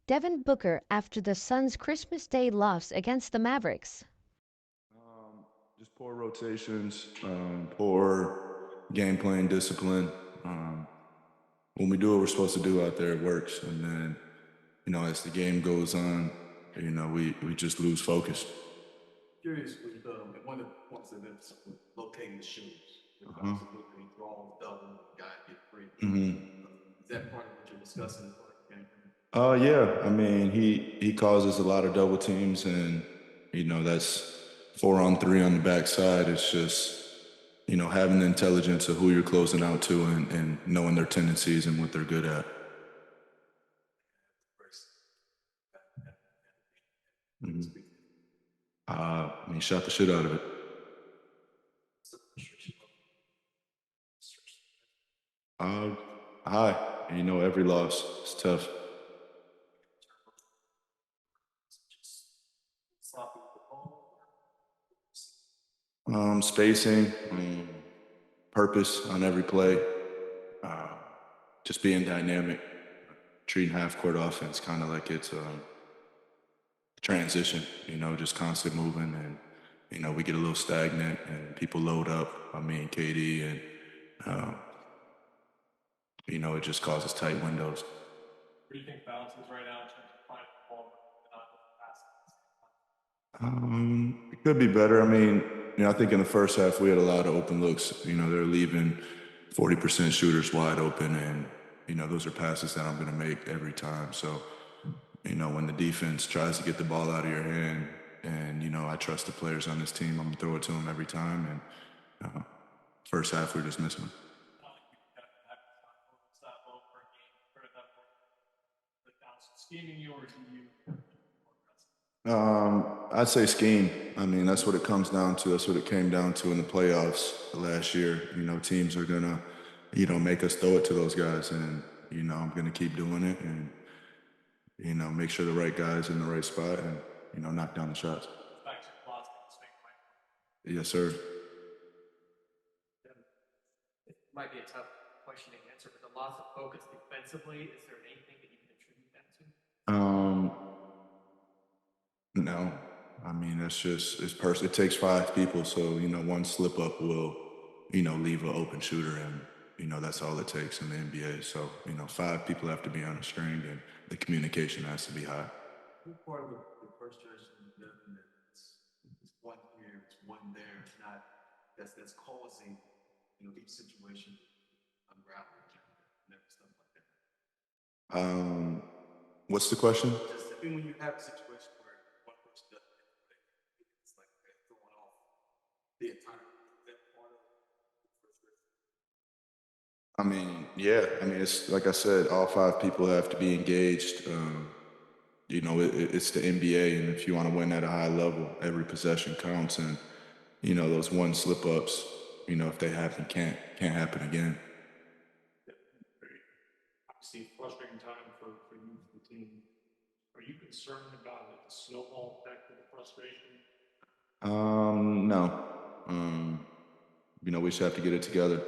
Devin Booker after the Suns' Christmas Day loss against the Mavericks. Um, just poor rotations, poor game plan discipline. Um, when we do what we're supposed to do out there, it works. And then, as the game goes on, we just lose focus. Curious with one of the points of this with locating the shoes. Because Uh-huh. obviously looking draw double, guy get free. Mm-hmm. Is that part of what you're discussing? Yeah. I mean, he causes a lot of double teams, and that's 4-on-3 on the backside. It's just having the intelligence of who you're closing out to, and knowing their tendencies and what they're good at. Mhm. He shot the shit out of it. Uh, High. Every loss is tough. Spacing, purpose on every play, uh, just being dynamic, treating half-court offense kind of like it's a transition, just constant moving, and we get a little stagnant and people load up. I mean, KD, and um, it just causes tight windows. What do you think balance is right now in terms of finding the ball and not It could be better. I mean, I think in the first half we had a lot of open looks. They're leaving 40% shooters wide open, and those are passes that I'm going to make every time. So, when the defense tries to get the ball out of your hand, and I trust the players on this team, I'm going to throw it to them every time. And first half we're just missing them. Scheming you, or do you? I'd say scheme. I mean, that's what it comes down to. That's what it came down to in the playoffs last year. teams are gonna, make us throw it to those guys, and I'm gonna keep doing it, and make sure the right guys in the right spot, and knock down the shots. Yes, sir. It might be a tough question to answer, but the loss of focus defensively, is there anything that you can attribute that to? No. I mean, it takes five people, so one slip up will leave an open shooter, and that's all it takes in the NBA. So five people have to be on a string, and the communication has to be high. Part of the frustration of Devin that it's one here, it's one there. It's not that's causing each situation unravel and stuff like that. What's the question? Just when you have a situation where one person doesn't get the play, it's like they're throwing off the entire. Is that part of the frustration? I mean, yeah. I mean, it's like I said, all five people have to be engaged. It's the NBA, and if you want to win at a high level, every possession counts, and those one slip ups, if they happen, can't happen again. Obviously, frustrating time for you, for the team. Are you concerned about the snowball effect of the frustration? No. We just have to get it together.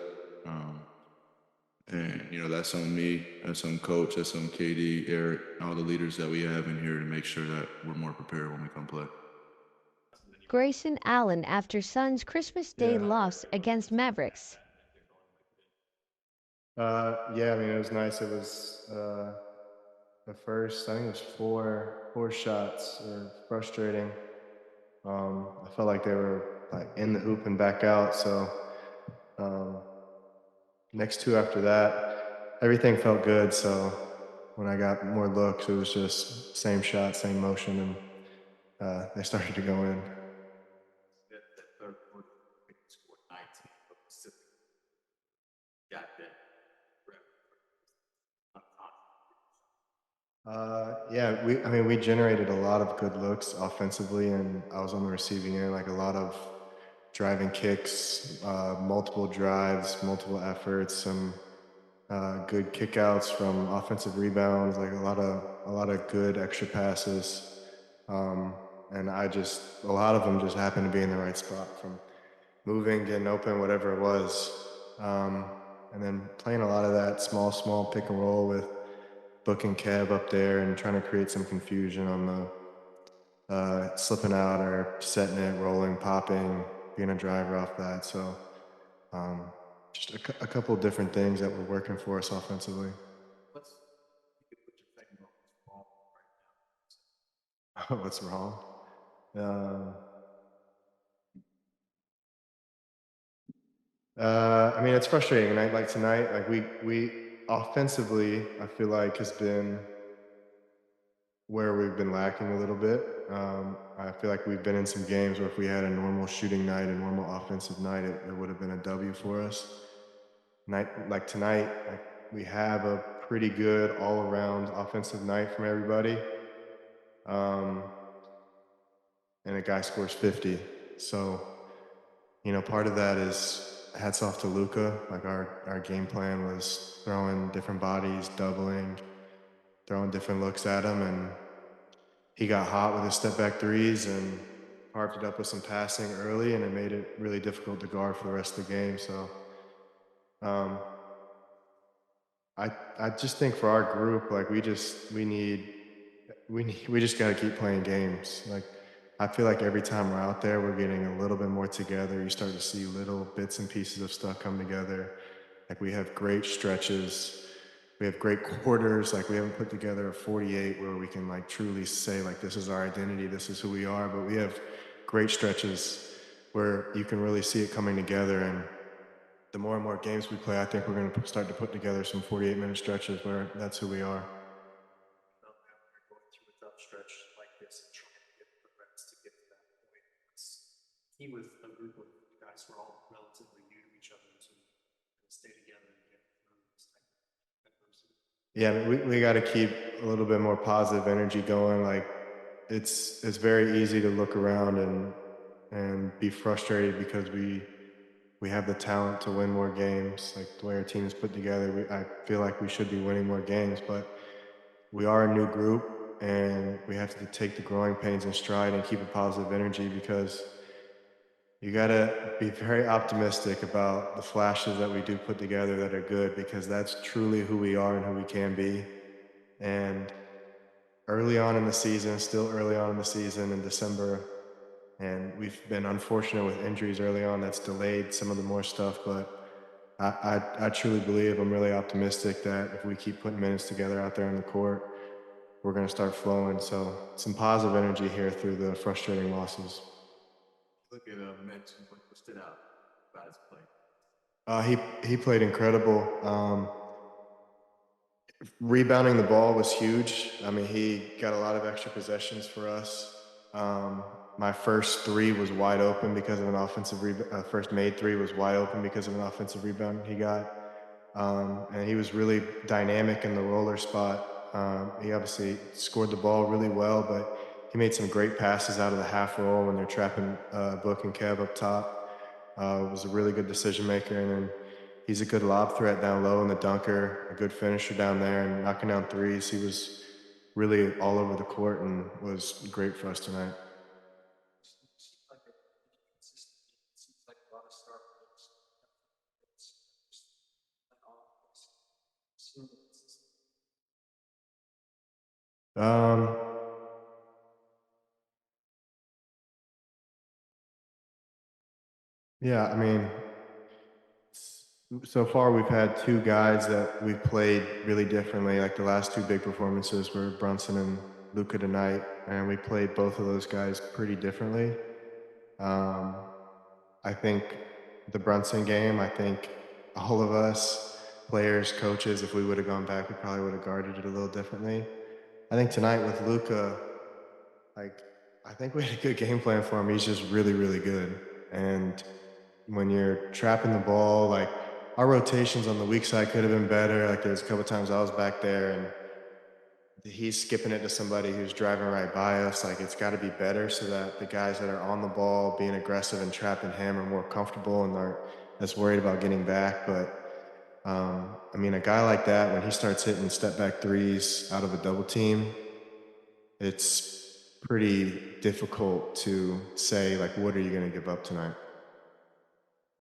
And that's on me, that's on coach, that's on KD, Eric, all the leaders that we have in here to make sure that we're more prepared when we come play. Grayson Allen after Suns' Christmas Day loss against Mavericks. Yeah, I mean, it was nice. It was the first, I think it was four shots were frustrating. I felt like they were like in the hoop and back out. So next two after that, everything felt good. So when I got more looks, it was just same shot, same motion, and they started to go in. That third quarter, they scored 19, but Pacific got that. Yeah, we generated a lot of good looks offensively, and I was on the receiving end, like a lot of driving kicks, multiple drives, multiple efforts, some good kickouts from offensive rebounds, like a lot of good extra passes, and a lot of them just happened to be in the right spot from moving, getting open, whatever it was, and then playing a lot of that small pick and roll with booking Kev up there and trying to create some confusion on the slipping out or setting it, rolling, popping, being a driver off that. So um, just a couple of different things that were working for us offensively. What's you could put your finger on what's wrong right now? What's wrong? Um, I mean, it's frustrating. Like tonight, like we offensively, I feel like has been where we've been lacking a little bit. I feel like we've been in some games where if we had a normal shooting night, a normal offensive night, it would have been a W for us. Night like tonight, like we have a pretty good all-around offensive night from everybody, um, and a guy scores 50. So part of that is hats off to Luka. Like our game plan was throwing different bodies, doubling, throwing different looks at him, and he got hot with his step back threes and carved it up with some passing early, and it made it really difficult to guard for the rest of the game. So um, I just think for our group, like we just got to keep playing games. Like I feel like every time we're out there, we're getting a little bit more together. You start to see little bits and pieces of stuff come together. Like we have great stretches. We have great quarters. Like we haven't put together a 48 where we can like truly say like this is our identity, this is who we are. But we have great stretches where you can really see it coming together. And the more and more games we play, I think we're going to start to put together some 48-minute stretches where that's who we are. Felt that when you're going through a tough stretch like this and trying to get the reps to get to that point. He was a group of guys who are all relatively new to each other to stay together and get through this type of adversity. Yeah, we got to keep a little bit more positive energy going. Like it's very easy to look around and be frustrated because we have the talent to win more games. Like the way our team is put together, I feel like we should be winning more games, but we are a new group and we have to take the growing pains in stride and keep a positive energy because you got to be very optimistic about the flashes that we do put together that are good because that's truly who we are and who we can be. And early on in the season, still early on in the season in December, and we've been unfortunate with injuries early on that's delayed some of the more stuff, but I truly believe I'm really optimistic that if we keep putting minutes together out there on the court, we're going to start flowing. So some positive energy here through the frustrating losses. Look at Mitch and what stood out about his play. He played incredible. Rebounding the ball was huge. I mean, he got a lot of extra possessions for us. My first three was wide open because of an offensive rebound. First made three was wide open because of an offensive rebound he got. And he was really dynamic in the roller spot. He obviously scored the ball really well, but he made some great passes out of the half roll when they're trapping Book and Kev up top. Was a really good decision maker, and then he's a good lob threat down low in the dunker, a good finisher down there, and knocking down threes. He was really all over the court and was great for us tonight. Seems like a lot of star players. Um, yeah, I mean, so far we've had two guys that we've played really differently. Like the last two big performances were Brunson and Luka tonight, and we played both of those guys pretty differently. Um, I think the Brunson game, I think all of us, players, coaches, if we would have gone back, we probably would have guarded it a little differently. I think tonight with Luka, like I think we had a good game plan for him. He's just really, really good. And when you're trapping the ball, like our rotations on the weak side could have been better. Like there's a couple times I was back there and he's skipping it to somebody who's driving right by us. Like it's got to be better so that the guys that are on the ball being aggressive and trapping him are more comfortable and aren't as worried about getting back. But I mean, a guy like that, when he starts hitting step back threes out of a double team, it's pretty difficult to say, like, what are you going to give up tonight?